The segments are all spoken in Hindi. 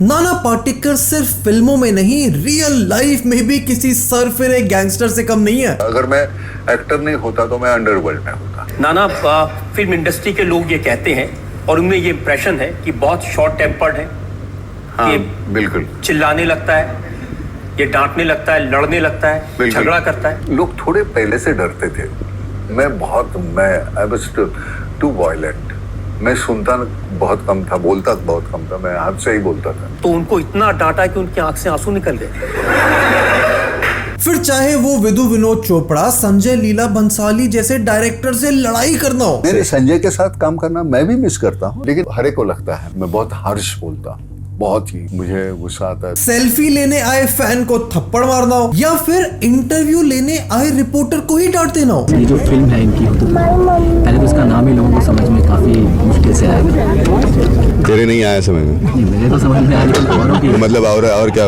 नाना पाटेकर सिर्फ फिल्मों में नहीं, रियल लाइफ में भी किसी सरफिरे गैंगस्टर से कम नहीं है। अगर मैं एक्टर नहीं होता तो मैं अंडरवर्ल्ड में होता। नाना फिल्म इंडस्ट्री के लोग ये कहते हैं और उनमें ये इंप्रेशन है कि बहुत शॉर्ट टेम्पर्ड है। हाँ, ये बिल्कुल चिल्लाने लगता है, ये डांटने लगता है, लड़ने लगता है, झगड़ा करता है। लोग थोड़े पहले से डरते थे। मैं आई वाज टू वायलेंट। मैं सुनता बहुत कम था, बोलता बहुत कम था, मैं हाथ से ही बोलता था। तो उनको इतना डांटा कि उनकी आंख से आंसू निकल गए। फिर चाहे वो विदु विनोद चोपड़ा, संजय लीला भंसाली जैसे डायरेक्टर से लड़ाई करना हो। मेरे संजय के साथ काम करना मैं भी मिस करता हूँ, लेकिन हर एक को लगता है मैं बहुत हार्श बोलता हूँ, बहुत ही मुझे गुस्सा आता है। सेल्फी लेने आए फैन को थप्पड़ मारना हो या फिर इंटरव्यू लेने आए रिपोर्टर को ही डांट देना हो। ये जो फिल्म है इनकी, तो पहले तो इसका नाम ही लोगों को समझ में काफी मुश्किल से आएगा। तेरे नहीं आया समझ में? मेरे तो समझ में आया, लेकिन औरों की मतलब और क्या,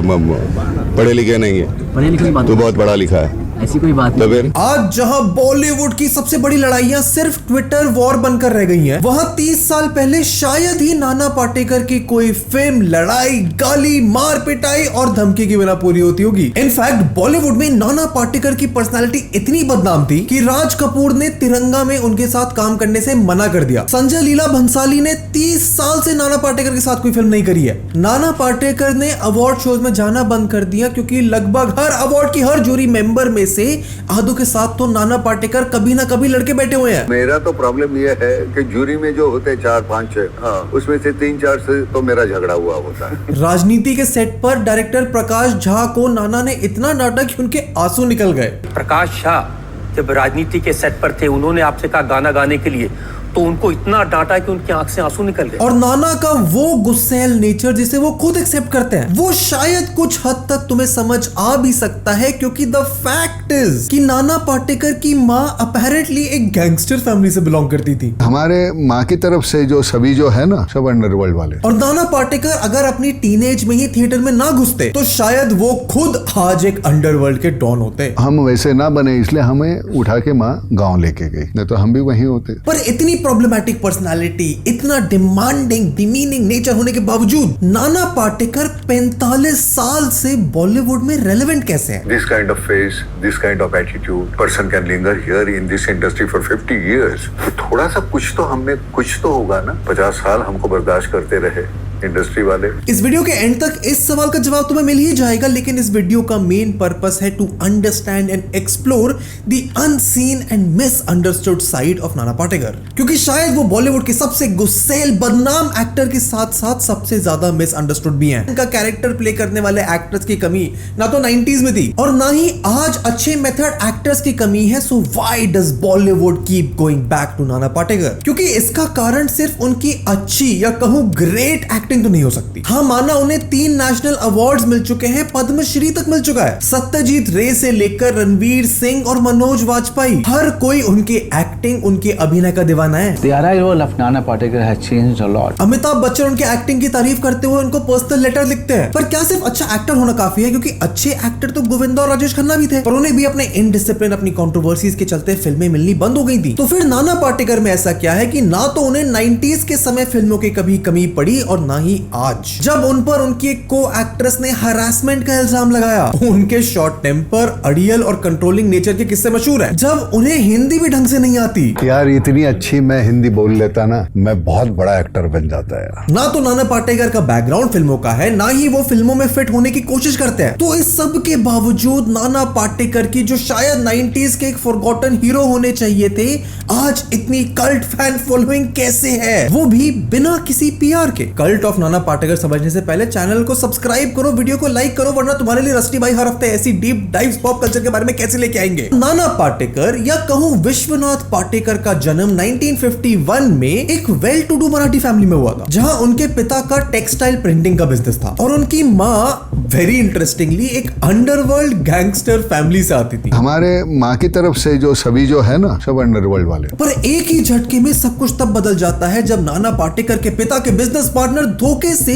पढ़े लिखे नहीं है? पढ़े लिखे की बात तू बहुत पढ़ा लिखा है, ऐसी कोई बात तो नहीं। फिर आज जहां बॉलीवुड की सबसे बड़ी लड़ाइयां सिर्फ ट्विटर वॉर बनकर रह गई हैं, वहां 30 साल पहले शायद ही नाना पाटेकर की कोई फिल्म लड़ाई, गाली, मार पिटाई और धमकी की बिना पूरी होती होगी। इनफैक्ट बॉलीवुड में नाना पाटेकर की पर्सनालिटी इतनी बदनाम थी कि राज कपूर ने तिरंगा में उनके साथ काम करने से मना कर दिया। संजय लीला भंसाली ने 30 साल से नाना पाटेकर के साथ कोई फिल्म नहीं करी है। नाना पाटेकर ने अवार्ड शोज में जाना बंद कर दिया क्योंकि लगभग हर अवार्ड की हर जूरी मेंबर में से आधो के साथ तो नाना पाटेकर कभी ना कभी लड़के बैठे हुए हैं। मेरा तो प्रॉब्लम ये है कि जूरी में जो होते 4, 5, 6, उसमें से 3, 4 से तो मेरा झगड़ा हुआ होता है। राजनीति के सेट पर डायरेक्टर प्रकाश झा को नाना ने इतना डांटा कि उनके आंसू निकल गए। प्रकाश शाह जब राजनीति के सेट पर थे, उन्होंने आपसे कहा गाना गाने के लिए, तो उनको इतना डांटा कि उनकी आंख से आंसू निकल गए। और नाना का वो गुस्सैल नेचर जिसे वो खुद एक्सेप्ट करते हैं, वो शायद कुछ हद तक तुम्हें समझ आ भी सकता है, क्योंकि द फैक्ट इज कि नाना पाटेकर की माँ अपेरेंटली एक गैंगस्टर फैमिली से बिलोंग करती थी। हमारे माँ की तरफ से जो सभी जो है ना, सब अंडरवर्ल्ड वाले। और नाना पाटेकर अगर अपनी टीनेज में ही थिएटर में ना घुसते तो शायद वो खुद आज एक अंडरवर्ल्ड के डॉन होते। हम वैसे ना बने, इसलिए हमें उठा के माँ गाँव लेके गई, नहीं तो हम भी वहीं होते। पर इतनी प्रॉब्लमैटिक पर्सनालिटी, इतना डिमांडिंग, डिमीनिंग नेचर होने के बावजूद नाना पाटेकर 45 साल से बॉलीवुड में रेलेवेंट कैसे हैं? This kind of face, this kind of attitude, person can linger here in this industry for 50 years. थोड़ा सा कुछ तो होगा ना। 50 साल हमको बर्दाश्त करते रहे इंडस्ट्री वाले। इस वीडियो के एंड तक इस सवाल का जवाब तुम्हें मिल ही जाएगा, लेकिन इस वीडियो का मेन पर्पस है to understand and explore the unseen and misunderstood side of Nana Patekar, क्योंकि शायद वो बॉलीवुड के सबसे गुस्सेल, बदनाम एक्टर के साथ साथ सबसे ज्यादा मिसअंडरस्टूड भी हैं। इनका कैरेक्टर प्ले करने वाले एक्टर्स की कमी ना तो 90s में थी और ना ही आज अच्छे मेथड एक्टर्स की कमी है। So why does Bollywood keep going back to Nana Patekar? क्योंकि इसका कारण सिर्फ उनकी अच्छी या कहूं ग्रेट एक्टिंग तो नहीं हो सकती। हाँ, माना उन्हें 3 नेशनल अवार्ड्स मिल चुके हैं, पद्मश्री तक मिल चुका है। सत्यजीत रे से लेकर रणवीर सिंह और मनोज वाजपेयी, हर कोई उनके एक्टिंग, उनके अभिनय का दीवाना है। The arrival of Nana Patekar has changed a lot. Amitabh Bachchan उनके एक्टिंग की तारीफ करते हुए उनको पर्सनल लेटर लिखते हैं। पर क्या सिर्फ अच्छा एक्टर होना काफी है? क्योंकि अच्छे एक्टर तो गोविंदा और राजेश खन्ना भी थे, पर उन्हें भी अपने इनडिसिप्लिन, अपनी कंट्रोवर्सीज के चलते फिल्में मिलनी बंद हो गई थी। तो फिर नाना पाटेकर में ऐसा क्या है कि ना तो उन्हें 90s के समय फिल्मों की कभी कमी पड़ी और ना ही आज, जब उन पर उनकी एक को एक्ट्रेस ने हरासमेंट का इल्जाम लगाया। उनके शॉर्ट टेम्पर, अड़ियल और कंट्रोलिंग नेचर के किस्से मशहूर हैं, जब उन्हें हिंदी भी ढंग से नहीं आती। यार इतनी अच्छी मैं हिंदी बोल लेता ना, मैं बहुत बड़ा एक्टर बन जाता है। ना तो नाना पाटेकर का बैकग्राउंड फिल्मों का है, ना ही वो फिल्मों में फिट होने की कोशिश करते हैं। तो इस सब के बावजूद नाना पाटेकर की जो शायद 90s के एक फॉरगॉटन हीरो होने चाहिए थे, आज इतनी कल्ट फैन फॉलोइंग कैसे है, वो भी बिना किसी पीआर के? कल्ट ऑफ नाना पाटेकर समझने से पहले चैनल को सब्सक्राइब करो, वीडियो को लाइक करो, वरना तुम्हारे लिए रस्टी भाई हर हफ्ते ऐसी डीप डाइव्स पॉप कल्चर के बारे में कैसे लेके आएंगे। नाना पाटेकर या कहूं विश्वनाथ पाटेकर का जन्म 1951 में एक well to do Marathi family में हुआ था, जहां उनके पिता का टेक्सटाइल प्रिंटिंग का बिजनेस था और उनकी माँ वेरी इंटरेस्टिंगली एक अंडरवर्ल्ड गैंगस्टर फैमिली से आती थी। हमारे माँ की तरफ से जो सभी जो है ना, सब अंडरवर्ल्ड वाले। पर एक ही झटके में सब कुछ तब बदल जाता है जब नाना पाटेकर के पिता के बिजनेस पार्टनर धोखे से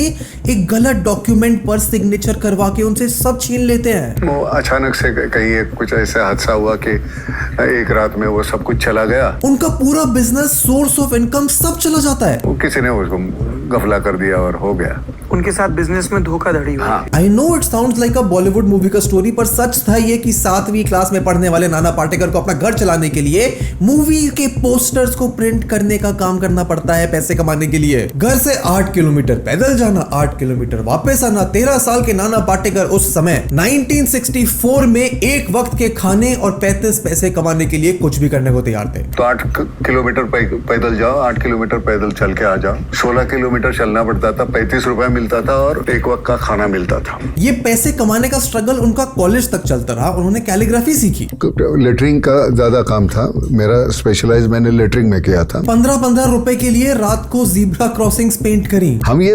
एक गलत डॉक्यूमेंट पर सिग्नेचर करवा के उनसे सब छीन लेते हैं। वो अचानक से कहीं कुछ ऐसा हादसा हुआ कि एक रात में वो सब कुछ चला गया। उनका पूरा बिजनेस, सोर्स ऑफ इनकम सब चला जाता है। वो किसी ने उसको गफला कर दिया और हो गया। उनके साथ बिजनेस में धोखाधड़ी हुई। हाँ। I know it sounds like a Bollywood movie का स्टोरी, पर सच था ये कि 7वीं क्लास में पढ़ने वाले नाना पाटेकर को अपना घर चलाने के लिए मूवी के पोस्टर्स को प्रिंट करने का काम करना पड़ता है पैसे कमाने के लिए। घर से 8 किलोमीटर पैदल जाना, 8 किलोमीटर वापस आना। 13 साल के नाना पाटेकर उस समय 1964 में एक वक्त के खाने और 35 पैसे कमाने के लिए कुछ भी करने को तैयार थे। तो 8 किलोमीटर पैदल जाओ, 8 किलोमीटर पैदल चल के आ जाओ। 16 किलोमीटर चलना पड़ता था, 35 रुपए मिलता था और एक वक्त का खाना मिलता था। ये पैसे कमाने का स्ट्रगल उनका कॉलेज तक चलता रहा। उन्होंने कैलीग्राफी सीखी। लेटरिंग का ज्यादा काम था मेरा, स्पेशलाइज मैंने लेटरिंग में किया था। 15-15 रुपए के लिए रात को जीब्रा क्रॉसिंग्स पेंट करी। हम ये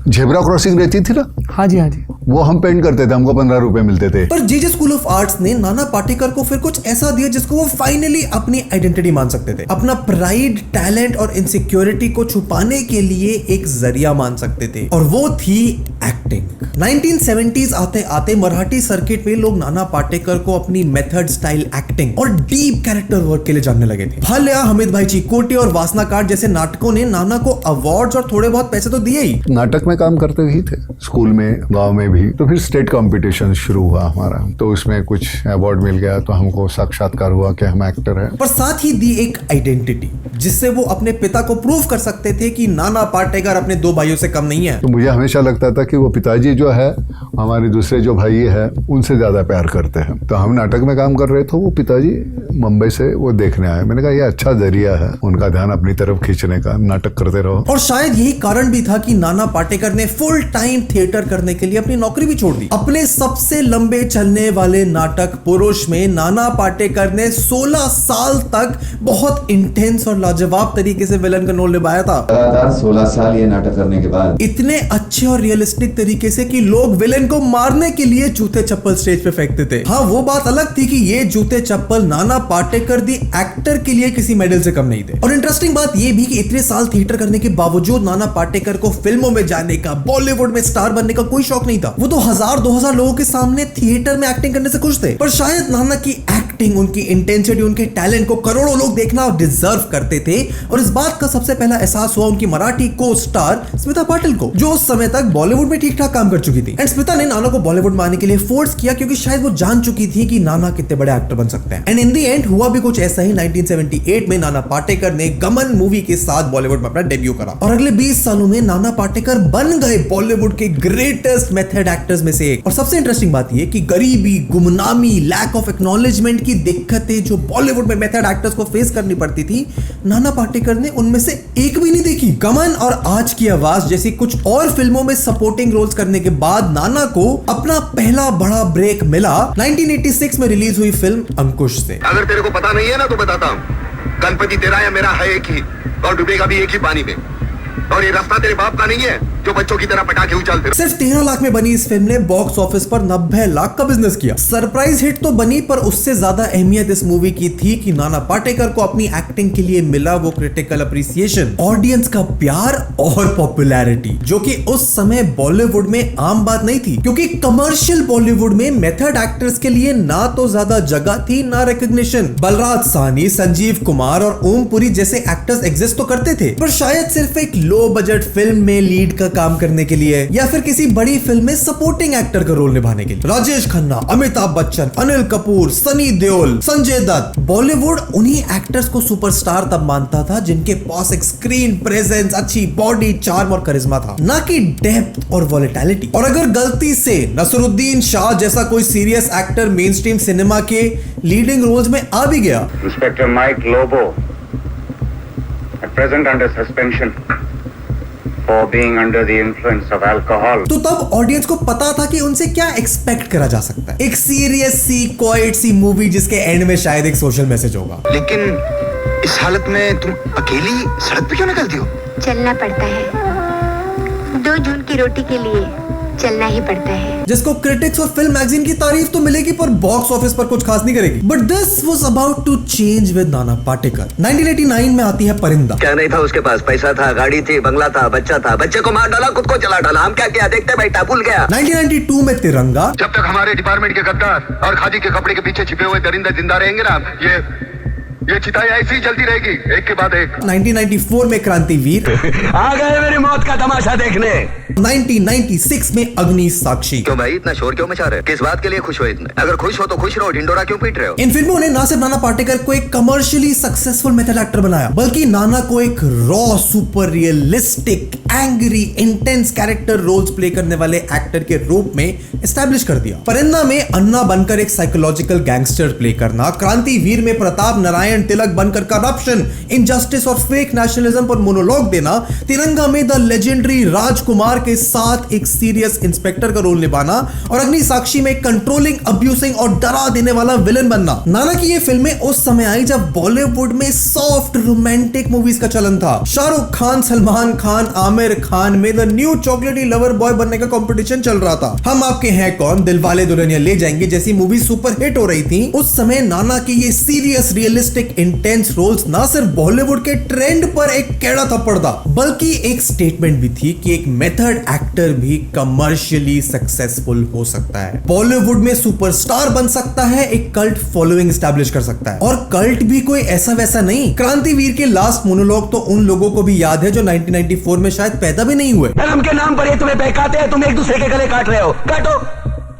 जेब्रा क्रॉसिंग रहती थी ना, हाँ जी हाँ जी, वो हम पेंट करते थे, हमको 15 रुपए मिलते थे। पर जेजे स्कूल ऑफ आर्ट्स ने नाना पाटेकर को फिर कुछ ऐसा दिया जिसको वो फाइनली अपनी आइडेंटिटी मान सकते थे। अपना प्राइड, टैलेंट और इनसिक्योरिटी को छुपाने के लिए एक जरिया मान सकते थे, और वो थी एक्टिंग। 1970s आते आते मराठी सर्किट में लोग नाना पाटेकर को अपनी मेथड स्टाइल एक्टिंग और डीप कैरेक्टर वर्क के लिए जानने लगे थे। भाल्या, हमिद भाई चिकोटे और वासना कार्ड जैसे नाटकों ने नाना को अवार्ड्स और थोड़े बहुत पैसे तो दिए ही। नाटक में काम करते ही थे, स्कूल में, गांव में भी। तो फिर स्टेट कंपटीशन शुरू हुआ हमारा, तो उसमें कुछ अवार्ड मिल गया, तो हमको साक्षात्कार हुआ कि हम एक्टर हैं। पर साथ ही दी एक आइडेंटिटी जिससे वो अपने पिता को प्रूव कर सकते थे कि नाना पाटेकर अपने 2 भाइयों से कम नहीं है। तो मुझे हमेशा लगता था कि वो पिताजी जो है, हमारे दूसरे जो भाई है, उनसे ज्यादा प्यार करते हैं। तो हम नाटक में काम कर रहे थे, वो पिताजी मुंबई से वो देखने आए। मैंने कहा ये अच्छा जरिया है उनका ध्यान अपनी तरफ खींचने का, नाटक करते रहो। और शायद यही कारण भी था कि नाना पाटेकर ने फुल टाइम थिएटर करने के लिए अपनी नौकरी भी छोड़ दी। अपने सबसे लंबे चलने वाले नाटक पुरुष में नाना पाटेकर ने 16 साल तक बहुत इंटेंस और लाजवाब तरीके से विलन का रोल निभाया था। लगातार 16 साल ये नाटक करने के बाद इतने अच्छे और रियलिस्टिक तरीके से कि लोग विलेन को मारने के लिए जूते चप्पल स्टेज पे फेंकते थे। हाँ, वो बात अलग थी कि ये जूते चप्पल नाना पाटेकर दी एक्टर के लिए किसी मेडल से कम नहीं थे। और इंटरेस्टिंग बात ये भी कि इतने साल थिएटर करने के बावजूद नाना पाटेकर को फिल्मों में जाने का, बॉलीवुड में स्टार बनने का कोई शौक नहीं था। वो तो 1000-2000 लोगों के सामने थिएटर में एक्टिंग करने से खुश थे। पर शायद नाना की एक्टिंग, उनकी इंटेंसिटी, उनके टैलेंट को करोड़ों लोग देखना डिजर्व करते थे। और इस बात का सबसे पहला एहसास हुआ उनकी मराठी को स्टार स्मिता पाटिल को, जो उस समय तक बॉलीवुड में ठीक ठाक काम कर चुकी थी। एंड स्मिता ने नाना को बॉलीवुड में आने के लिए फोर्स किया, क्योंकि शायद वो जान चुकी थी कि नाना कितने बड़े एक्टर बन सकते हैं। एंड इन द एंड हुआ भी कुछ ऐसा ही। 1978 में नाना पाटेकर ने गमन मूवी के साथ बॉलीवुड में अपना डेब्यू करा, और अगले 20 सालों में नाना पाटेकर बन गए बॉलीवुड के ग्रेटेस्ट मेथड एक्टर्स में से एक। और सबसे इंटरेस्टिंग बात यह कि गरीबी, गुमनामी, लैक ऑफ एक्नॉलेजमेंट की दिक्कतें जो बॉलीवुड में मेथड एक्टर्स को फेस करनी पड़ती थी, नाना पाटेकर ने उनमें से एक भी नहीं देखी। गमन और आज की आवाज जैसी कुछ और फिल्मों में सपोर्टिंग रोल्स करने के बाद नाना को अपना पहला बड़ा ब्रेक मिला 1986 में रिलीज हुई फिल्म अंकुश से। अगर तेरे को पता नहीं है ना तो बताता हूँ, गणपति तेरा या मेरा है एक ही, और डूबेगा भी एक ही पानी में। और ये रास्ता तेरे बाप का नहीं है जो बच्चों की तरह पटाखे उछालते। सिर्फ 13 लाख में बनी इस फिल्म ने बॉक्स ऑफिस पर 90 लाख का बिजनेस किया। सरप्राइज हिट तो बनी, पर उससे ज्यादा अहमियत इस मूवी की थी कि नाना पाटेकर को अपनी एक्टिंग के लिए मिला वो क्रिटिकल अप्रिसिएशन, ऑडियंस का प्यार और पॉपुलैरिटी, जो कि उस समय बॉलीवुड में आम बात नहीं थी। क्योंकि कमर्शियल बॉलीवुड में मेथड एक्टर्स के लिए ना तो ज्यादा जगह थी, ना रिकॉग्निशन। बलराज साहनी, संजीव कुमार और ओम पुरी जैसे एक्टर्स एग्जिस्ट तो करते थे, पर शायद सिर्फ एक लो बजट फिल्म में लीड का काम करने के लिए, या फिर किसी बड़ी फिल्म में सपोर्टिंग एक्टर का रोल निभाने के लिए। राजेश खन्ना, अमिताभ बच्चन, अनिल कपूर, सनी देओल, संजय दत्त, बॉलीवुड उन्हीं एक्टर्स को सुपरस्टार तब मानता था जिनके पास एक स्क्रीन प्रेजेंस, अच्छी बॉडी, चार्म और करिश्मा था, ना कि डेप्थ और वॉलेटिलिटी। और अगर गलती से नसरुद्दीन शाह जैसा कोई serious actor mainstream cinema के लीडिंग रोल्स में आ भी गया, inspector Mike Lobo at present under suspension for being under the influence of alcohol, तो तब ऑडियंस को पता था कि उनसे क्या एक्सपेक्ट करा जा सकता है। एक सीरियस सी, क्वाइट सी मूवी जिसके एंड में शायद एक सोशल मैसेज होगा। लेकिन इस हालत में तुम अकेली सड़क पे क्यों निकलती हो? चलना पड़ता है, 2 जून की रोटी के लिए चलना ही पड़ता है। जिसको क्रिटिक्स और फिल्म मैगजीन की तारीफ तो मिलेगी, पर बॉक्स ऑफिस पर कुछ खास नहीं करेगी। But this was about to change with Nana Patekar. 1989 में आती है परिंदा। क्या नहीं था उसके पास? पैसा था, गाड़ी थी, बंगला था, बच्चा था, बच्चे को मार डाला, खुद को जला डाला। हम क्या किया? देखते बैठा, भूल गया। 1992 में तिरंगा। जब तक हमारे डिपार्टमेंट के गद्दार और खादी के कपड़े के पीछे छिपे हुए दरिंदे जिंदा रहेंगे ना, ये चिताएं ऐसी ही जलती रहेगी, एक के बाद एक। 1994 में क्रांतिवीर, आ गए मेरी मौत का तमाशा देखने। 1996 में अग्नि साक्षी। क्यों भाई इतना शोर क्यों मचा रहे हो? किस बात के लिए खुश हो इतने? अगर खुश हो तो खुश रहो, ढिंडोरा क्यों पीट रहे हो? इन फिल्मों ने ना सिर्फ नाना पाटेकर को एक कमर्शियली सक्सेसफुल मेथड एक्टर बनाया, बल्कि नाना को एक raw, super realistic, angry, intense character roles play करने वाले एक्टर के रूप में एस्टैब्लिश कर दिया। परिंदा में अन्ना बनकर एक साइकोलॉजिकल गैंगस्टर प्ले करना, क्रांतिवीर में प्रताप नारायण तिलक बनकर करप्शन, इनजस्टिस और फेक नेशनलिज्म पर मोनोलॉग देना, तिरंगा में द लेजेंडरी राजकुमार के साथ एक सीरियस इंस्पेक्टर का रोल निभाना और अग्नि साक्षी में कंट्रोलिंग, अब्यूजिंग और डरा देने वाला विलन बनना। नाना की ये फिल्में उस समय आई जब बॉलीवुड में सॉफ्ट रोमांटिक मूवीज का चलन था। शाहरुख खान, सलमान खान, आमिर खान में द न्यू चॉकलेटी लवर बॉय बनने का कंपटीशन चल रहा था। हम आपके हैं कौन, दिलवाले दुल्हनिया ले जाएंगे जैसी मूवी सुपर हिट हो रही थी। उस समय नाना की ये सीरियस, रियलिस्टिक, इंटेंस रोल्स ना सिर्फ बॉलीवुड के ट्रेंड पर एक कैड़ा थप्पड़ था, बल्कि एक स्टेटमेंट भी थी कि एक मेथड एक्टर भी कमर्शियली सक्सेसफुल हो सकता है, बॉलीवुड में सुपरस्टार बन सकता है, एक कल्ट फॉलोइंग एस्टैब्लिश कर सकता है। और कल्ट भी कोई ऐसा वैसा नहीं। क्रांतिवीर के लास्ट मोनोलॉग तो उन लोगों को भी याद है जो 1994 में शायद पैदा भी नहीं हुए। धर्म के नाम पर ये तुम्हें बहकाते हैं, तुम एक दूसरे के गले काट रहे हो। काटो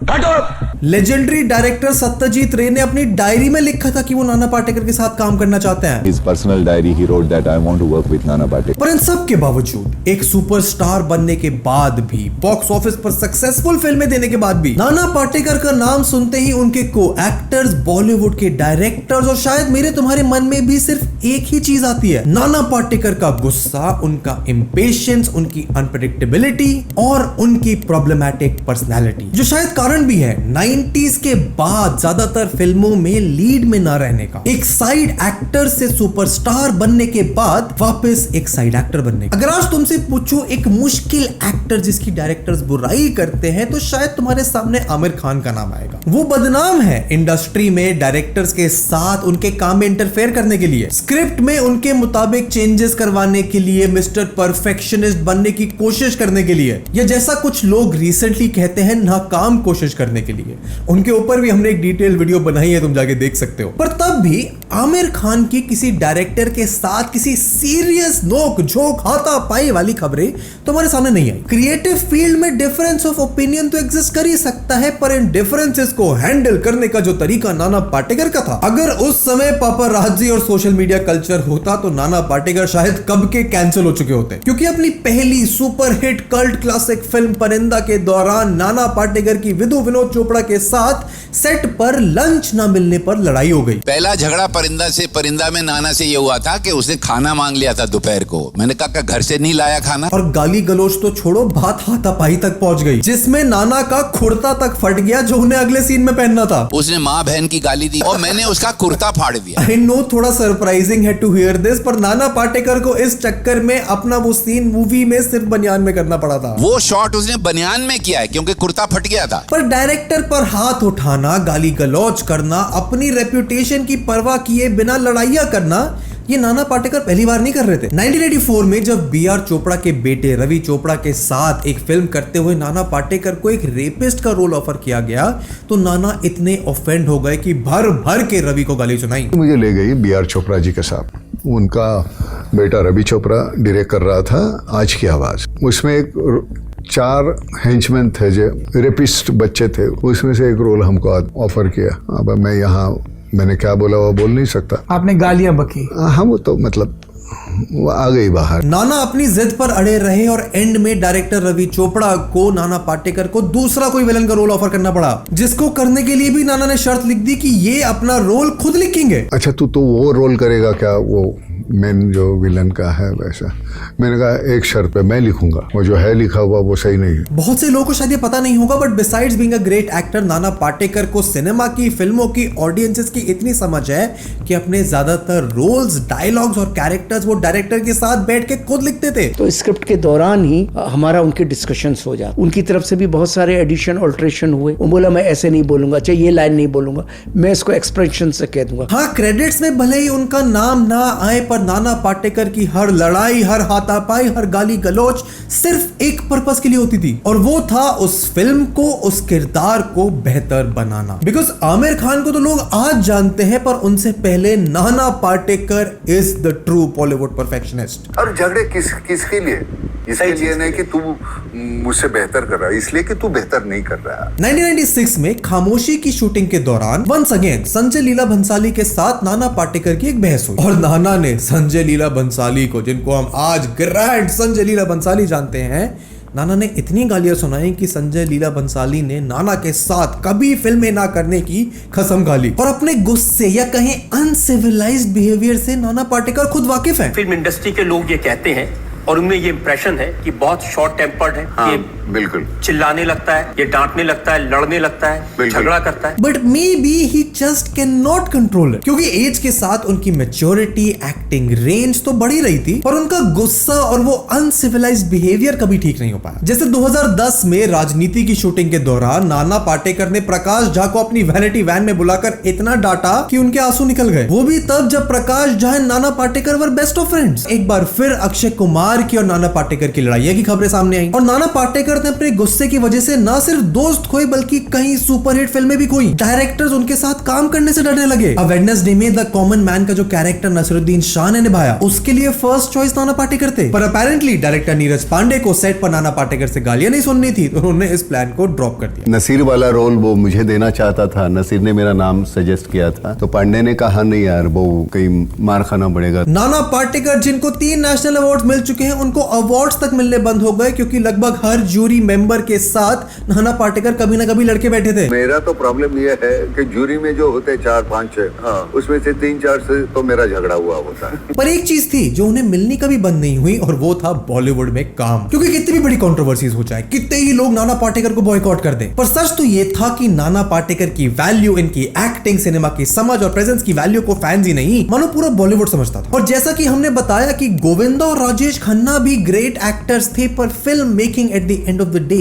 काटो। लेजेंडरी डायरेक्टर सत्यजीत रे ने अपनी डायरी में लिखा था कि वो नाना पाटेकर के साथ काम करना चाहते हैं। His personal diary he wrote that I want to work with Nana Patekar. पर इन सब के बावजूद, एक सुपरस्टार बनने के बाद भी, बॉक्स ऑफिस पर सक्सेसफुल फिल्में देने के बाद भी, नाना पाटेकर का नाम सुनते ही उनके को एक्टर्स, बॉलीवुड के डायरेक्टर्स और शायद मेरे तुम्हारे मन में भी सिर्फ एक ही चीज आती है, नाना पाटेकर का गुस्सा, उनका इम्पेशंस, उनकी अनप्रेडिक्टेबिलिटी और उनकी प्रॉब्लमैटिक पर्सनैलिटी, जो शायद कारण भी है 90s के बाद ज्यादातर फिल्मों में लीड में ना रहने का। एक साइड एक्टर से सुपरस्टार बनने के बाद वापस एक साइड एक्टर बनने का। अगर आज तुमसे पूछो एक मुश्किल एक्टर जिसकी डायरेक्टर्स बुराई करते हैं, तो शायद तुम्हारे सामने आमिर खान का नाम आएगा। वो बदनाम है इंडस्ट्री में डायरेक्टर्स के साथ उनके काम में इंटरफेयर करने के लिए, स्क्रिप्ट में उनके मुताबिक चेंजेस करवाने के लिए, मिस्टर परफेक्शनिस्ट बनने की कोशिश करने के लिए, या जैसा कुछ लोग रिसेंटली कहते हैं, नाकाम कोशिश करने के लिए। उनके ऊपर भी हमने एक डिटेल वीडियो बनाई है, तुम जाके देख सकते हो। पर तब भी आमिर खान की किसी डायरेक्टर के साथ किसी सीरियस नोक झोंक हाथापाई वाली खबरें तुम्हारे सामने नहीं आई। क्रिएटिव फील्ड में डिफरेंस ऑफ ओपिनियन तो एग्जिस्ट कर ही सकता है, पर इन डिफरेंसेस को हैंडल करने का जो तरीका नाना पाटेकर का था, अगर उस समय पापराजी और सोशल मीडिया कल्चर होता तो नाना पाटेकर शायद कब के कैंसिल हो चुके होते। क्योंकि अपनी पहली super hit cult classic film परिंदा के दौरान नाना पाटेकर की विदु विनोद चोपड़ा के साथ सेट पर लंच ना मिलने पर लड़ाई हो गई। पहला झगड़ा परिंदा में नाना से ये हुआ था कि उसने खाना मांग लिया था दोपहर को। मैंने कहा घर से नहीं लाया खाना, और गाली गलोच तो छोड़ो, बात हाथापाई तक पहुंच गई, जिसमें नाना का कुर्ता तक फट गया जो उन्हें अगले सीन में पहनना था। उसने माँ बहन की गाली दी और मैंने उसका कुर्ता फाड़ दिया। आई नो थोड़ा सरप्राइजिंग है टू हियर दिस, पर नाना पाटेकर को इस चक्कर में अपना वो सीन मूवी में सिर्फ बनियान में करना पड़ा था। वो शॉट उसने बनियान में किया है क्योंकि कुर्ता फट गया था। पर डायरेक्टर पर हाथ उठाना, गाली गलौज करना, अपनी रेप्यूटेशन की परवाह किए बिना लड़ाइयां करना, ये नाना पाटेकर पहली बार नहीं कर रहे थे। 1984 में जब बीआर चोपड़ा के बेटे रवि चोपड़ा के साथ एक फिल्म करते हुए नाना पाटेकर को एक रेपिस्ट का रोल ऑफर किया गया, तो नाना इतने ऑफेंड हो गए कि भर भर के रवि को गाली सुनाई। मुझे ले गई बीआर चोपड़ा जी के साथ, उनका बेटा रवि चोपड़ा डायरेक्ट कर रहा था आज की आवाज। उसमें एक 4 हेंचमैन थे जो रेपिस्ट बच्चे थे, उसमें से एक रोल हमको ऑफर किया। अब मैं यहाँ मैंने क्या बोला वो बोल नहीं सकता। आपने गालियां बकी। हाँ, वो तो मतलब वो आ गई बाहर। नाना अपनी जिद पर अड़े रहे और एंड में डायरेक्टर रवि चोपड़ा को नाना पाटेकर को दूसरा कोई विलन का रोल ऑफर करना पड़ा, जिसको करने के लिए भी नाना ने शर्त लिख दी कि ये अपना रोल खुद लिखेंगे। अच्छा, तू तो वो रोल करेगा क्या, वो मेन जो विलन का है वैसा? मैंने कहा एक शर्त पे मैं लिखूंगा, वो जो है लिखा हुआ वो सही नहीं है। बहुत से लोगों को शायद ये पता नहीं होगा, but besides being a great actor, Nana Patekar को सिनेमा की, फिल्मों की, ऑडियंसेस की इतनी समझ है कि अपने ज्यादातर रोल्स, डायलॉग्स और कैरेक्टर्स वो डायरेक्टर के साथ बैठ के खुद लिखते थे। तो स्क्रिप्ट के दौरान ही हमारा उनके डिस्कशंस हो जाते, उनकी तरफ से भी बहुत सारे एडिशन ऑल्ट्रेशन हुए। वो बोला मैं ऐसे नहीं बोलूंगा, चाहे ये लाइन नहीं बोलूंगा, मैं इसको एक्सप्रेशन से कह दूंगा। हाँ, क्रेडिट्स में भले ही उनका नाम ना आए, पर पर नाना पाटेकर की हर लड़ाई, हर हाथापाई, हर गाली गलौज सिर्फ एक पर्पस के लिए होती थी, और वो था उस फिल्म को, उस किरदार को बेहतर बनाना। बिकॉज आमिर खान को तो लोग आज जानते हैं, पर उनसे पहले नाना Patekar is the true Bollywood perfectionist. और झगड़े किसके लिए? इसके लिए नहीं कि तू मुझसे बेहतर कर रहा है, इसलिए कि तू बेहतर नहीं कर रहा है। 1996 में खामोशी की शूटिंग के दौरान वंस अगेन संजय लीला भंसाली के साथ नाना पाटेकर की एक बहस हुई, और नाना ने संजय लीला भंसाली को, जिनको हम आज ग्रैंड संजय लीला भंसाली जानते हैं, नाना ने इतनी गालियां सुनाई कि संजय लीला भंसाली ने नाना के साथ कभी फिल्में ना करने की कसम खा ली। और अपने गुस्से या कहें अनसिविलाइज्ड बिहेवियर से नाना पाटेकर खुद वाकिफ हैं। फिल्म इंडस्ट्री के लोग ये कहते हैं और उनमें ये इंप्रेशन है कि बहुत शॉर्ट टेम्पर्ड है, हाँ, ये बिल्कुल चिल्लाने लगता है, ये डांटने लगता है, लड़ने लगता है, झगड़ा करता है। But may be he just can not control it, क्योंकि एज के साथ उनकी मैच्योरिटी, एक्टिंग रेंज तो बढ़ी रही थी, पर उनका गुस्सा और वो अनसिविलाइज्ड बिहेवियर कभी ठीक नहीं हो पाया। जैसे 2010 में राजनीति की शूटिंग के दौरान नाना पाटेकर ने प्रकाश झा को अपनी वैनिटी वैन में बुलाकर इतना डांटा कि उनके आंसू निकल गए। वो भी तब जब प्रकाश झा और नाना पाटेकर वर बेस्ट ऑफ फ्रेंड्स। एक बार फिर अक्षय कुमार की और नाना पाटेकर की लड़ाई की खबरें सामने आई, और नाना पाटेकर ने अपने गुस्से की वजह से न सिर्फ दोस्त खोए बल्कि कई सुपरहिट फिल्में भी खोई। डायरेक्टर्स उनके साथ काम करने से डरने लगे। वेडनेसडे में द कॉमन मैन का जो कैरेक्टर नसीरुद्दीन शाह ने निभाया, उसके लिए फर्स्ट चॉइस नाना पाटेकर थे, पर अपेरेंटली डायरेक्टर नीरज पांडे को सेट पर नाना पाटेकर से गालियां नहीं सुननी थी, तो उन्होंने इस प्लान को ड्रॉप कर दिया। नसीर वाला रोल वो मुझे देना चाहता था, नसीर ने मेरा नाम सजेस्ट किया था, तो पांडे ने कहा नहीं यार, वो कहीं मार खाना पड़ेगा। नाना पाटेकर जिनको 3 नेशनल अवार्ड मिल चुके हैं, उनको अवार्ड्स तक मिलने बंद हो गए, क्योंकि लगभग हर जूरी मेंबर के साथ नाना पाटेकर कभी ना कभी लड़के बैठे थे। मेरा तो प्रॉब्लम यह है कि जूरी में जो होते 4, 5, 6, उसमें से 3-4 से तो मेरा झगड़ा हुआ होता है। पर एक चीज थी जो उन्हें मिलनी कभी बंद नहीं हुई, और वो था बॉलीवुड में काम। क्योंकि कितनी भी बड़ी कंट्रोवर्सीज हो जाए, कितने ही लोग नाना पाटेकर को बॉयकॉट कर दें, पर सच तो ये था कि नाना पाटेकर की वैल्यू, इनकी एक्टिंग, सिनेमा की समझ और प्रेजेंस की वैल्यू को फैंस ही नहीं, मानो पूरा बॉलीवुड समझता था। और जैसा कि हमने बताया कि गोविंदा और राजेश खन्ना भी ग्रेट एक्टर्स थे, पर film making at the end of the day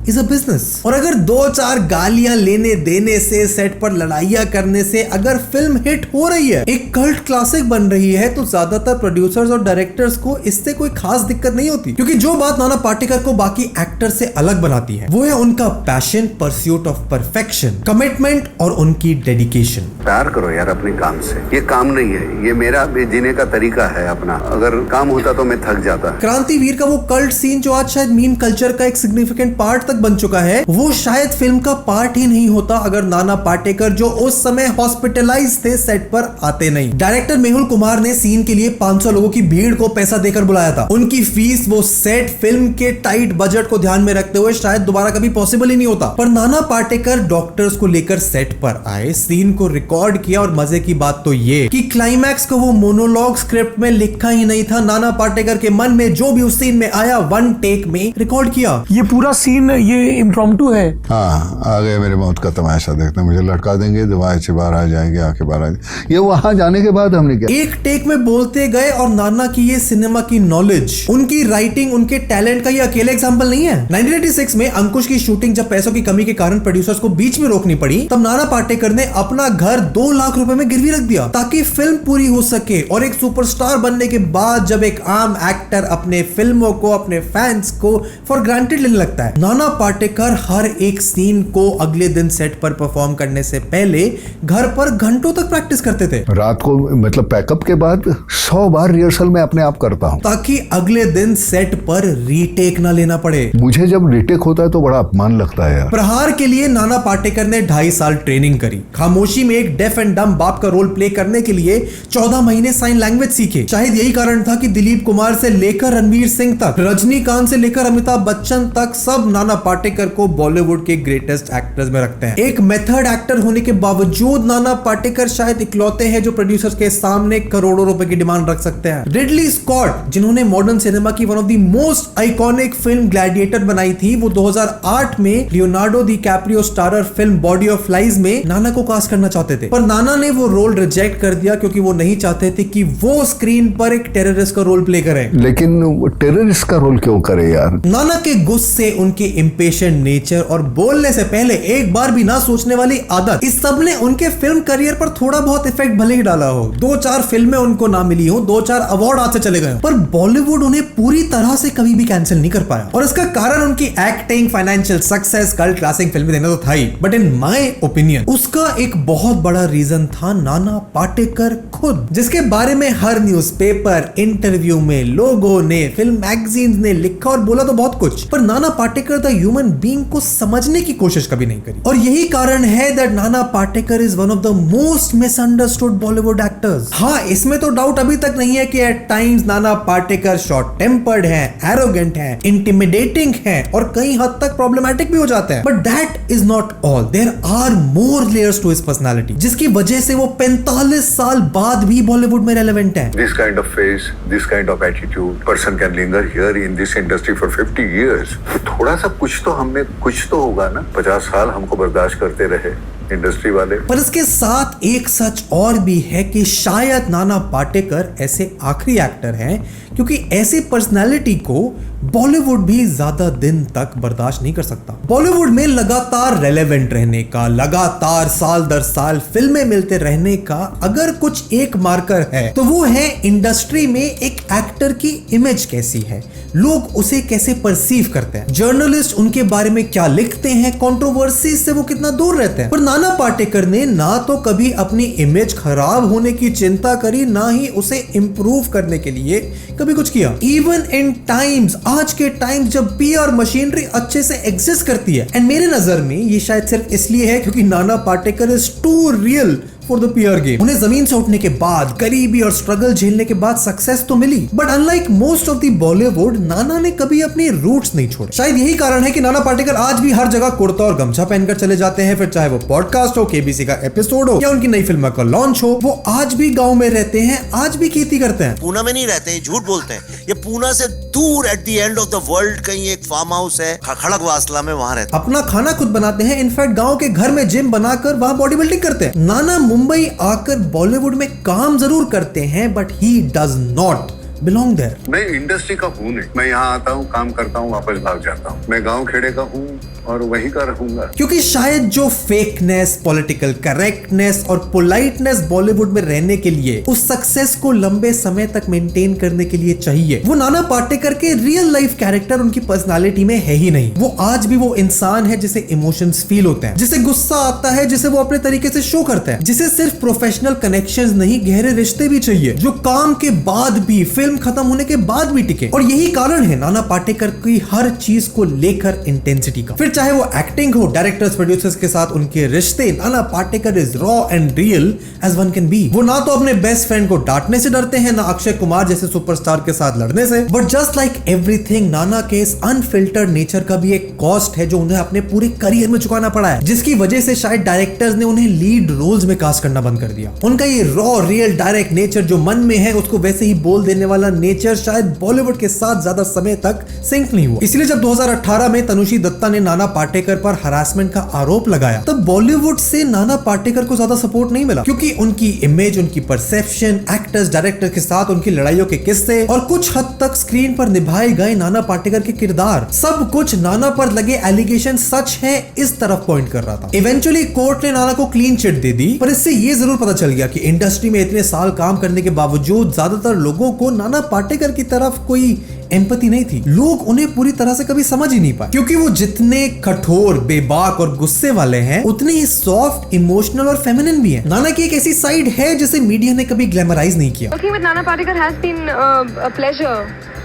is a business. और अगर 2-4 गालियां लेने देने से, सेट पर लड़ाइयां करने से अगर फिल्म हिट हो रही है, एक कल्ट क्लासिक बन रही है, तो ज्यादातर प्रोड्यूसर्स और डायरेक्टर्स को इससे कोई खास दिक्कत नहीं होती। क्योंकि जो बात नाना पाटेकर को बाकी एक्टर से अलग बनाती है, वो है उनका passion, pursuit of perfection, commitment और उनकी डेडिकेशन। प्यार करो यार अपने काम से, ये काम नहीं है, ये मेरा जीने का तरीका है अपना। अगर काम होता तो मैं थक जाता। क्रांतिवीर का वो कल्ट सीन जो आज शायद मीम कल्चर का एक सिग्निफिकेंट पार्ट तक बन चुका है, वो शायद फिल्म का पार्ट ही नहीं होता अगर नाना पाटेकर, जो उस समय हॉस्पिटलाइज थे, सेट पर आते नहीं। डायरेक्टर मेहुल कुमार ने सीन के लिए 500 लोगों की भीड़ को पैसा देकर बुलाया था। उनकी फीस वो सेट, फिल्म के टाइट बजट को ध्यान में रखते हुए शायद दोबारा कभी पॉसिबल ही नहीं होता। पर नाना पाटेकर डॉक्टर्स को लेकर सेट पर आए, सीन को रिकॉर्ड किया, और मजे की बात तो ये कि क्लाइमैक्स को वो मोनोलॉग स्क्रिप्ट में लिखा ही नहीं था, नाना पाटेकर के मन में जो भी उस सीन में आया, 1 टेक में रिकॉर्ड किया। ये पूरा सीन ये इम्प्रॉम्प्टू है। हाँ, आ गए मेरे मौत का तमाशा देखने, मुझे लटका देंगे, दवाएं से बाहर आ जाएंगे, आके बाहर आ जाएंगे। ये वहां जाने के बाद हमने क्या, एक टेक में बोलते गए। और नाना की ये सिनेमा की नॉलेज, उनकी राइटिंग, उनके टैलेंट का ये अकेले एग्जांपल नहीं है। 1986 में अंकुश की शूटिंग जब पैसों की कमी के कारण प्रोड्यूसर्स को बीच में रोकनी पड़ी, तब नाना पाटेकर ने अपना घर 2 लाख रुपए में गिरवी रख दिया ताकि फिल्म पूरी हो सके। और एक सुपरस्टार बनने के बाद जब एक आम एक्टर अपने फिल्मों को, अपने फैंस को फॉर ग्रांटेड लेने लगता है, नाना पाटेकर हर एक सीन को अगले दिन सेट पर परफॉर्म करने से पहले घर पर घंटों तक प्रैक्टिस करते थे। रात को मतलब पैकअप के बाद 100 बार रिहर्सल में अपने आप करता हूँ, ताकि अगले दिन सेट पर रीटेक ना लेना पड़े। मुझे जब रीटेक होता है तो बड़ा अपमान लगता है यार। प्रहार के लिए नाना पाटेकर ने 2.5 साल ट्रेनिंग करी। खामोशी में एक डेफ एंड डम बाप का रोल प्ले करने के लिए 14 महीने साइन लैंग्वेज सीखे। शायद यही कारण था कि दिलीप कुमार से लेकर रणवीर सिंह तक, रजनीकांत से लेकर अमिताभ बच्चन तक, सब नाना पाटेकर को बॉलीवुड के ग्रेटेस्ट एक्टर्स में रखते हैं। एक मेथड एक्टर होने के बावजूद नाना पाटेकर शायद इकलौते हैं जो प्रोड्यूसर्स के सामने करोड़ों रुपए की डिमांड रख सकते हैं। रिडली स्कॉट, जिन्होंने मॉडर्न सिनेमा की one of the most iconic film gladiator बनाई थी, वो 2008 में Leonardo D Caprio starrer film body of flies में नाना को कास्ट करना चाहते थे, पर नाना ने वो रोल रिजेक्ट कर दिया क्योंकि वो नहीं चाहते थे कि वो स्क्रीन पर एक टेररिस्ट का रोल प्ले करें। लेकिन टेररिस्ट का रोल क्यों करे यार? नाना के गुस्से, उनके इंपेशेंट नेचर और बोलने से पहले एक बार भी ना सोचने वाली आदत, इस सब ने उनके फिल्म करियर पर थोड़ा बहुत इफेक्ट भले ही डाला हो। 2-4 फिल्में उनको ना मिली हो, 2-4 अवार्ड हाथ से चले गए, पर बॉलीवुड उन्हें पूरी तरह से कभी भी कैंसिल नहीं कर पाया। और इसका कारण उनकी acting, financial success, cult classic फिल्में देना तो था ही, बट इन माय ओपिनियन उसका एक बहुत बड़ा रीजन था नाना पाटेकर खुद, जिसके बारे में हर न्यूज़पेपर, इंटरव्यू में लोगों ने, फिल्म मैगजीन्स ने लिखा और बोला तो बहुत कुछ, पर Nana Patekar the human being को समझने की कोशिश कभी नहीं करी। और यही कारण है that Nana Patekar is one of the most misunderstood Bollywood actors. हाँ, इसमें तो डाउट अभी तक नहीं है कि eight times Nana Patekar short tempered है, एरोगेंट है, इंटिमिडेटिंग है और कई हद तक प्रॉब्लमैटिक भी हो जाते हैं, but that is not all. There are more layers to his personality, जिसकी वजह से वो 45 साल बाद भी बॉलीवुड में रेलेवेंट है। This kind of face, this kind of attitude, person can linger here in this industry for 50 years. थोड़ा सा कुछ तो हम में कुछ तो होगा ना। 50 साल हमको बर्दाश्त करते रहे इंडस्ट्री वाले। पर इसके साथ एक सच और भी है कि शायद नाना पाटेकर ऐसे आखिरी एक्टर हैं क्योंकि ऐसी पर्सनालिटी को बॉलीवुड भी ज्यादा दिन तक बर्दाश्त नहीं कर सकता। बॉलीवुड में लगातार रेलेवेंट रहने का, लगातार साल दर साल फिल्में मिलते रहने का अगर कुछ एक मार्कर है तो वो है इंडस्ट्री में एक एक्टर की इमेज कैसी है, लोग उसे कैसे परसीव करते हैं, जर्नलिस्ट उनके बारे में क्या लिखते हैं, कंट्रोवर्सी से वो कितना दूर रहते हैं। पर नाना पाटेकर ने ना तो कभी अपनी इमेज खराब होने की चिंता करी, ना ही उसे इंप्रूव करने के लिए कभी कुछ किया। इवन इन टाइम्स, आज के टाइम्स जब पीआर मशीनरी अच्छे से एग्जिस्ट करती है, एंड मेरे नजर में ये शायद सिर्फ इसलिए है क्योंकि Nana Patekar is too real for the PR game. उन्हें जमीन से उठने के बाद, गरीबी और स्ट्रगल झेलने के बाद सक्सेस तो मिली, but unlike most of the Bollywood, Nana ने कभी अपने रूट्स नहीं छोड़े। शायद यही कारण है कि नाना पाटेकर आज भी हर जगह कुर्ता और गमछा पहनकर चले जाते हैं, फिर चाहे वो पॉडकास्ट हो, केबीसी का एपिसोड हो या उनकी नई फिल्म का लॉन्च हो, वो आज भी गाँव में रहते हैं, आज भी खेती करते हैं। पूना में नहीं रहते हैं, झूठ बोलते हैं। ये पूना से दूर at the end of the world कहीं एक फार्म हाउस है खड़गवासला में, वहां रहते हैं। अपना खाना खुद बनाते हैं, इनफैक्ट गांव के घर में जिम बनाकर वहां बॉडी बिल्डिंग करते हैं। नाना मुंबई आकर बॉलीवुड में काम जरूर करते हैं, but he does not belong there. मैं इंडस्ट्री का हूँ नहीं, मैं यहाँ आता हूँ, काम करता हूँ, वापस भाग जाता हूँ। मैं गांव खेड़े का हूँ और वही का रहूंगा। क्योंकि शायद जो फेकनेस, पॉलिटिकल करेक्टनेस और पोलाइटनेस बॉलीवुड में रहने के लिए, उस सक्सेस को लंबे समय तक मेंटेन करने के लिए चाहिए, वो नाना पाटेकर के रियल लाइफ कैरेक्टर उनकी पर्सनालिटी में है ही नहीं। वो आज भी वो इंसान है जिसे इमोशंस फील होते हैं, जिसे गुस्सा आता है, जिसे वो अपने तरीके से शो करते हैं, जिसे सिर्फ प्रोफेशनल कनेक्शंस नहीं, गहरे रिश्ते भी चाहिए, जो काम के बाद भी, फिल्म खत्म होने के बाद भी टिके। और यही कारण है नाना पाटेकर की हर चीज को लेकर इंटेंसिटी का। फिर चाहे वो एक्टिंग हो, डायरेक्टर्स, प्रोड्यूसर्स के साथ उनके रिश्ते, Nana Patekar is raw and real as one can be. वो ना तो अपने बेस्ट फ्रेंड को डांटने से डरते हैं, ना अक्षय कुमार जैसे सुपरस्टार के साथ लड़ने से, बट जस्ट लाइक एवरीथिंग, नाना के इस अनफिल्टर्ड नेचर का भी एक कॉस्ट है जो उन्हें अपने पूरे करियर में चुकाना पड़ा है, जिसकी वजह से शायद डायरेक्टर्स ने उन्हें लीड रोल्स में कास्ट करना बंद कर दिया। उनका ये रॉ, रियल, डायरेक्ट नेचर जो मन में है उसको वैसे ही बोल देने वाला नेचर शायद बॉलीवुड के साथ ज्यादा समय तक सिंक नहीं हुआ। इसलिए जब 2018 में तनुश्री दत्ता ने नाना पाटेकर पर हरासमेंट का आरोप लगाया, तब बॉलीवुड से नाना पाटेकर को ज्यादा सपोर्ट नहीं मिला, क्योंकि उनकी इमेज, उनकी परसेप्शन, एक्टर्स, डायरेक्टर के साथ उनकी लड़ाइयों के किस्से और कुछ हद तक स्क्रीन पर निभाए गए नाना पाटेकर के किरदार, सब कुछ नाना पर लगे एलिगेशन सच है इस तरफ पॉइंट कर रहा था। इवेंचुअली कोर्ट ने नाना को क्लीन चिट दे दी, पर इससे ये जरूर पता चल गया कि इंडस्ट्री में इतने साल काम करने के बावजूद ज्यादातर लोगों को नाना पाटेकर की तरफ कोई एम्पैथी नहीं थी। लोग उन्हें पूरी तरह से कभी समझ ही नहीं पाए, क्योंकि वो जितने कठोर, बेबाक और गुस्से वाले हैं, उतने ही सॉफ्ट, इमोशनल और फेमिनिन भी हैं। नाना की एक ऐसी साइड है जिसे मीडिया ने कभी ग्लैमराइज नहीं किया। Working with Nana Patekar has been a pleasure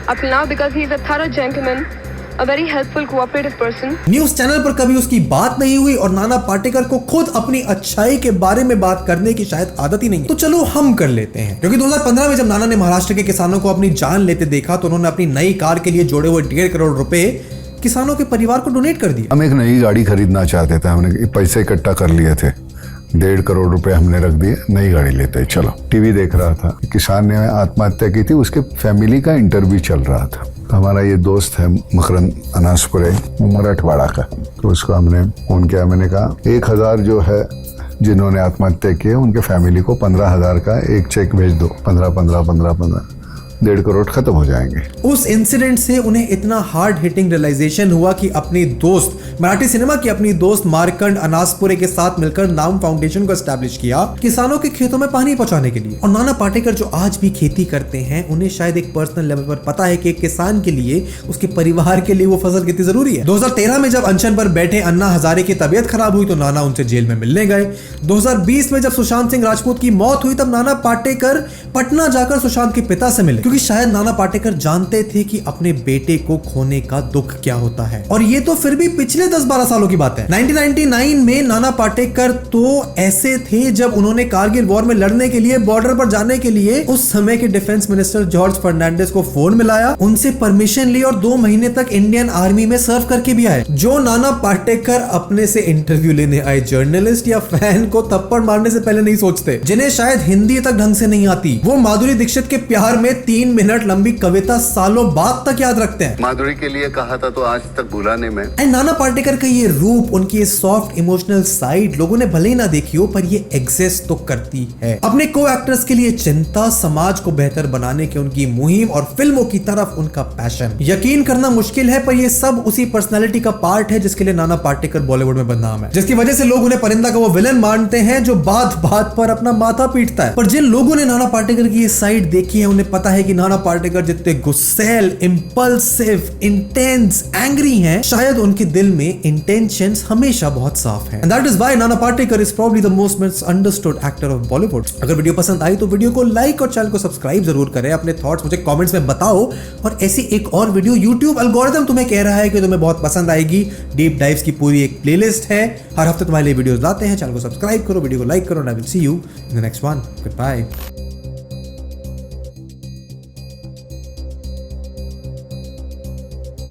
up till now because he is a thorough gentleman, a very helpful, cooperative person. News channel पर कभी उसकी बात नहीं हुई और नाना पाटेकर को खुद अपनी अच्छाई के बारे में बात करने की शायद आदत ही नहीं। तो चलो हम कर लेते हैं, क्योंकि 2015 में जब नाना ने महाराष्ट्र के किसानों को अपनी जान लेते देखा तो उन्होंने अपनी नई कार के लिए जोड़े हुए 1.5 करोड़ रुपए किसानों के परिवार को डोनेट कर दिया। हम एक नई गाड़ी खरीदना चाहते थे, हमने पैसे इकट्ठा कर लिए थे, 1.5 करोड़ रुपए हमने रख दिए, नई गाड़ी लेते हैं। चलो, टीवी देख रहा था, किसान ने आत्महत्या की थी, उसके फैमिली का इंटरव्यू चल रहा था। हमारा ये दोस्त है मकरंद अनासपुरे, मराठवाड़ा का, तो उसको हमने फोन किया। मैंने कहा 1,000 जो है जिन्होंने आत्महत्या की है उनके फैमिली को 15,000 का एक चेक भेज दो, 15। 1.5 करोड़ खत्म हो जाएंगे। उस इंसिडेंट से उन्हें इतना हार्ड हिटिंग रियलाइजेशन हुआ कि अपनी दोस्त मराठी सिनेमा की अपनी दोस्त मार्कंड अनासपुरे के साथ मिलकर नाम फाउंडेशन को एस्टैब्लिश किया किसानों के खेतों में पानी पहुंचाने के लिए। और नाना पाटेकर जो आज भी खेती करते हैं, उन्हें शायद एक पर्सनल लेवल पर पता है कि एक किसान के लिए, उसके परिवार के लिए वो फसल कितनी जरूरी है। 2013 में जब अनशन पर बैठे अन्ना हजारे की तबीयत खराब हुई तो नाना उनसे जेल में मिलने गए। 2020 में जब सुशांत सिंह राजपूत की मौत हुई तब नाना पाटेकर पटना जाकर सुशांत के पिता से मिले, क्योंकि शायद नाना पाटेकर जानते थे कि अपने बेटे को खोने का दुख क्या होता है। और ये तो फिर भी पिछले 10-12 सालों की बात है। 1999 में नाना पाटेकर तो ऐसे थे जब उन्होंने कारगिल वॉर में लड़ने के लिए बॉर्डर पर जाने के लिए उस समय के डिफेंस मिनिस्टर जॉर्ज फर्नांडिस को फोन मिलाया, उनसे परमिशन ली और 2 महीने तक इंडियन आर्मी में सर्व करके भी आए। जो नाना पाटेकर अपने से इंटरव्यू लेने आए जर्नलिस्ट या फैन को थप्पड़ मारने से पहले नहीं सोचते, जिन्हें शायद हिंदी तक ढंग से नहीं आती, वो माधुरी दीक्षित के प्यार में 3 मिनट लंबी कविता सालों बाद तक याद रखते हैं। माधुरी के लिए कहा था तो आज तक भुलाने में। एंड नाना पाटेकर का ये रूप, उनकी ये सॉफ्ट इमोशनल साइड लोगों ने भले ही ना देखी हो, पर ये एग्जिस्ट तो करती है। अपने को एक्टर्स के लिए चिंता, समाज को बेहतर बनाने की उनकी मुहिम और फिल्मों की तरफ उनका पैशन, यकीन करना मुश्किल है पर ये सब उसी पर्सनालिटी का पार्ट है जिसके लिए नाना पाटेकर बॉलीवुड में बदनाम है, जिसकी वजह से लोग उन्हें परिंदा का वो विलन मानते हैं जो बात बात पर अपना माथा पीटता है। पर जिन लोगों ने नाना पाटेकर की ये साइड देखी है, उन्हें पता है कि नाना पाटेकर जितने गुस्सैल, इंपल्सिव, इंटेंस, एंग्री हैं, शायद उनके दिल में इंटेंशंस हमेशा बहुत साफ हैं। And that is why Nana Patekar is probably the most misunderstood actor of Bollywood. अगर वीडियो पसंद आई तो वीडियो को लाइक और चैनल को सब्सक्राइब जरूर करें। अपने थॉट्स मुझे कमेंट्स में बताओ। और ऐसी एक और वीडियो यूट्यूब एल्गोरिथम तुम्हें कह रहा है कि तुम्हें बहुत पसंद आएगी। डीप डाइव्स की पूरी एक प्लेलिस्ट है, हर हफ्ते तुम्हारे लिए वीडियोस लाते हैं। चैनल को सब्सक्राइब करो, वीडियो को लाइक करो। I will see you in the next one. Good bye.